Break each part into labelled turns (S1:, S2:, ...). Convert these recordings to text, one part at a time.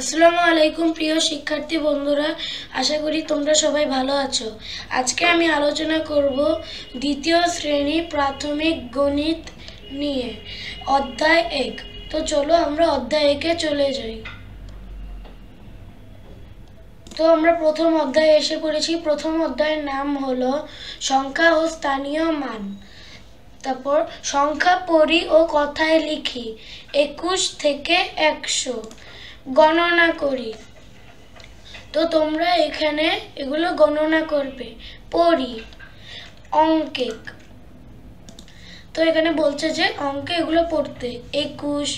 S1: আসসালামু আলাইকুম প্রিয় শিক্ষার্থী বন্ধুরা, আশা করি তোমরা সবাই ভালো আছো। আজকে আমি আলোচনা করব দ্বিতীয় শ্রেণী প্রাথমিক গণিত নিয়ে, অধ্যায় 1। তো চলো আমরা অধ্যায় 1-এ চলে যাই। তো আমরা প্রথম অধ্যায়ে এসে পড়েছি। প্রথম অধ্যায়ের নাম হলো সংখ্যা ও স্থানীয় মান। তারপর সংখ্যা পড়ি ও কথায় লিখি 21 থেকে 100 গণনা করি। তো তোমরা এখানে এগুলো গণনা করবে। পড়ি অঙ্কে, তো এখানে বলছে যে অঙ্কে এগুলো পড়তে 21,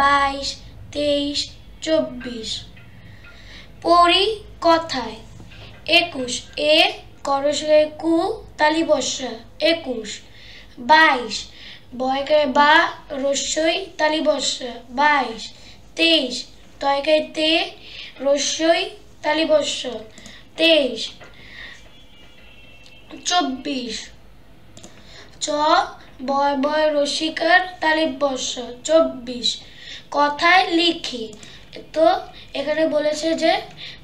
S1: 22, 23, 24। পড়ি কথায় 21 এ করসে কু তালি বসা 21, 22 বয়কায় বা রস্যই তালি বসা 22, 23 তয়কায় তে রস্যই তালি বসা 23, 24 চ বয় বয় রসিকার তালি বসা 24। কথায় লিখি, তো এখানে বলেছে যে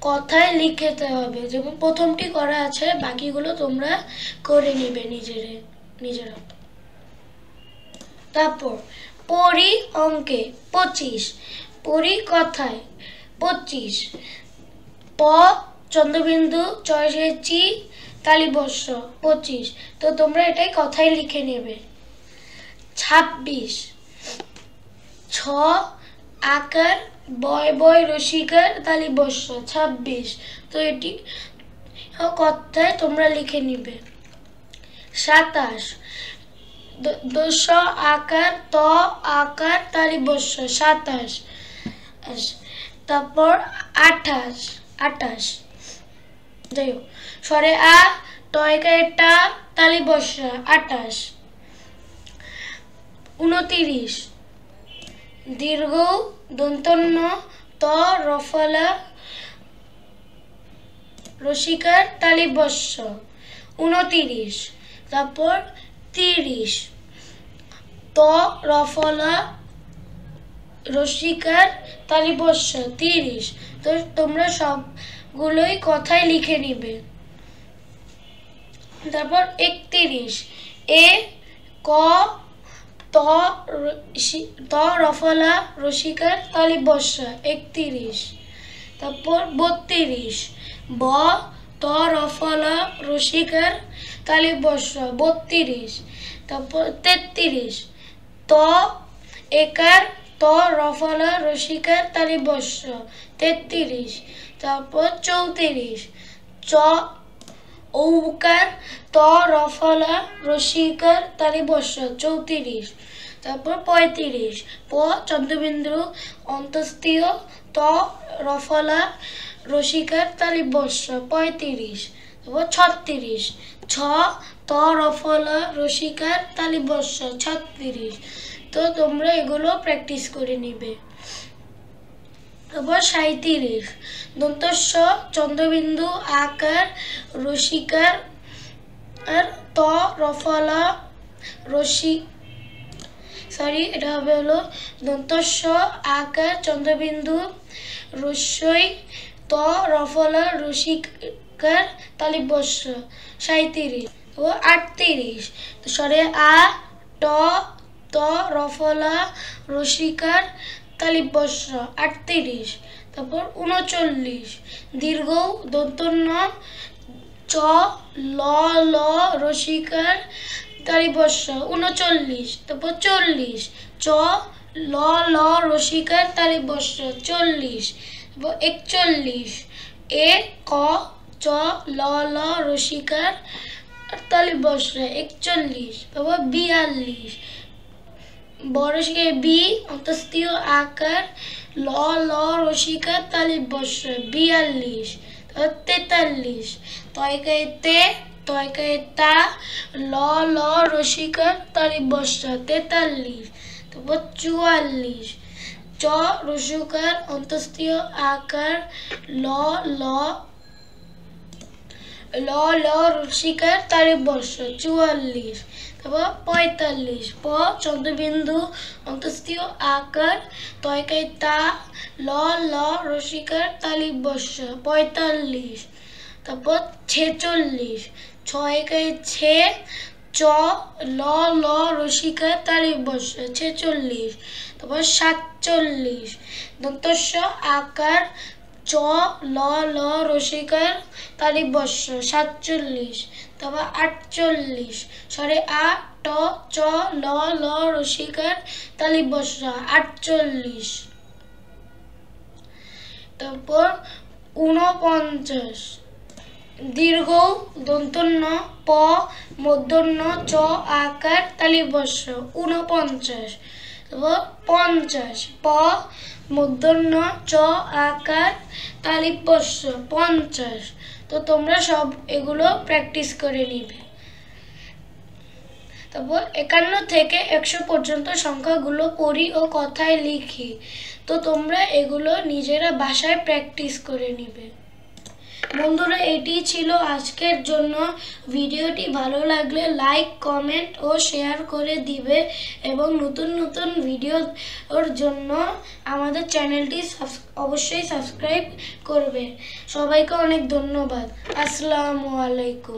S1: কথায় লিখতে হবে, যেমন প্রথমটি করা আছে, বাকিগুলো তোমরা করে নিবে নিজেরা। তারপর পড়ি অঙ্কে 25, পড়ি কথায় 25, প চন্দ্রবিন্দু চি তালিবর্ষ 25। তো তোমরা এটাই কথায় লিখে নেবে। 26 ছ আকার বয় বয় রসিকার তালিবর্ষ 26। তো এটি কথায় তোমরা লিখে নিবে। 27 দোষ আকার ত আকার তালিবর্ষ 27। তারপর 28 যাই হোক, স্বরে আ টয়কায় টা তালি বসা 28। 29 দীর্ঘ দন্তন্য ত রফলা রসিকার তালি বস্য 29। তারপর 30 ত রফলা রসিকার তালি বস্য 30। তো তোমরা সবগুলোই কথায় লিখে নিবে। তারপর 31 এ ক ত রফলা রসিকার তালি বসা 31। তারপর 32 ব ত রফলা রসিকার তালি বসা 32। তারপর 33 ত একার ত রফলা রসিকার তালি বসা 33। তারপর 34 চ ঔকার ত রফলা রসিকার তালি বসা 34। তারপর 35 প চন্দ্রবিন্দু অন্তস্তীয় ত রফলা রসিকার তালি বসা 35। তারপর 36 ছ ত রফলা রসিকার তালি বসা 36। তো তোমরা এগুলো প্র্যাকটিস করে নিবে। তারপর 37 দন্তস্ব চন্দ্রবিন্দু আকার রসিকার ত রফলা এটা হবে হলো দন্তস্ব আকার চন্দ্রবিন্দু রস্যই ত রফলা রসিকার তালি বস্য 37। ও 38 স্বরে আ ট ত রফলা রসিকার তালি বস্য 38। তারপর 39 দীর্ঘ দন্তন্য চ ল ল রসিকার তালি বস্য 39। তারপর 40 চ ল ল রসিকার তালি বস্য 40। তারপর 41 এ ক চ ল ল রসিকার তালি বস্য 41। তারপর 42 বড়শিকে বি অন্তস্তীয় আকার ল ল রসিকার তালি বস্য 42। তারপর 43 তয়কায় তে তয়কায় তা ল ল রসিকার তালি বস্য 43। তারপর 44 চ রসিকার অন্তস্তীয় আকার ল ল ল ল রসিকার তালিব বর্ষ 44। তারপর 45 প চন্দ্রবিন্দু অন্তস্তীয় আকার তয়কায় তা ল ল রসিকার তালিব বর্ষ 45। তারপর 46 ছয়কায় ছে চ ল ল রসিকার তালিব বর্ষ 46। তারপর 47 দন্তস্ব আকার চ ল ল রসিকার তালিব বর্ষ 47। তারপর 48 সরে আ ট চ ল ল রসিকার তালিব বর্ষ 48। তারপর 49 দীর্ঘ দন্তন্য প মূর্ধন্য চ আকার তালিব বর্ষ 49। তারপর 50 প মূর্ধন্য চ আকার তালিব বর্ষ 50। তো তোমরা সব এগুলো প্র্যাকটিস করে নিবে। তারপর 51 থেকে 100 পর্যন্ত সংখ্যাগুলো পড়ি ও কথায় লিখি। তো তোমরা এগুলো নিজেরা বাসায় প্র্যাকটিস করে নিবে। বন্ধুরা, এটি ছিল আজকের জন্য। ভিডিওটি ভালো লাগলে লাইক কমেন্ট ও শেয়ার করে দিবে এবং নতুন নতুন ভিডিওর জন্য আমাদের চ্যানেলটি অবশ্যই সাবস্ক্রাইব করবে। সবাইকে অনেক ধন্যবাদ। আসসালামু আলাইকুম।